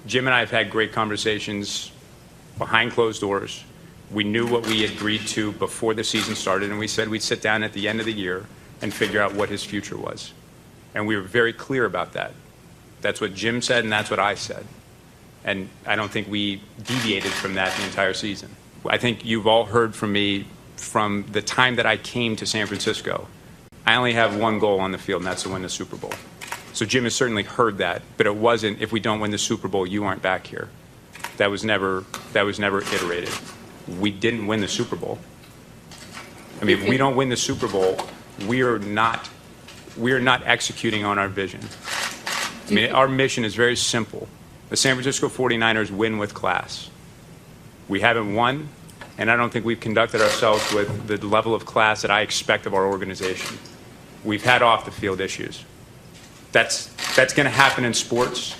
Jim and I have had great conversations behind closed doors. We knew what we agreed to before the season started, and we said we'd sit down at the end of the year and figure out what his future was. And we were very clear about that. That's what Jim said, and that's what I said. And I don't think we deviated from that the entire season. I think you've all heard from me from the time that I came to San Francisco. I only have one goal on the field, and that's to win the Super Bowl. So Jim has certainly heard that, but it wasn't, if we don't win the Super Bowl, you aren't back here. That was never iterated. We didn't win the Super Bowl. I mean, if we don't win the Super Bowl, we are not executing on our vision. I mean, our mission is very simple. The San Francisco 49ers win with class. We haven't won, and I don't think we've conducted ourselves with the level of class that I expect of our organization. We've had off-the-field issues. That's going to happen in sports.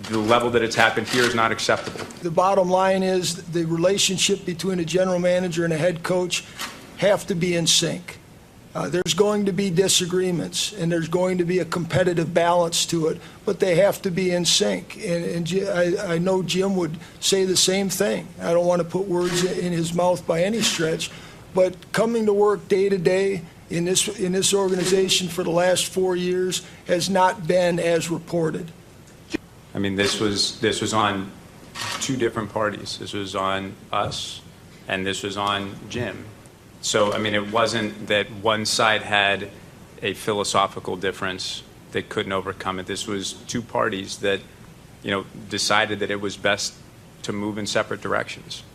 The level that it's happened here is not acceptable. The bottom line is the relationship between a general manager and a head coach have to be in sync. There's going to be disagreements, and there's going to be a competitive balance to it, but they have to be in sync. And I know Jim would say the same thing. I don't want to put words in his mouth by any stretch, but coming to work day to day in this organization for the last 4 years has not been as reported. I mean, this was on two different parties. This was on us, and this was on Jim. So, I mean, it wasn't that one side had a philosophical difference that couldn't overcome it. This was two parties that, decided that it was best to move in separate directions.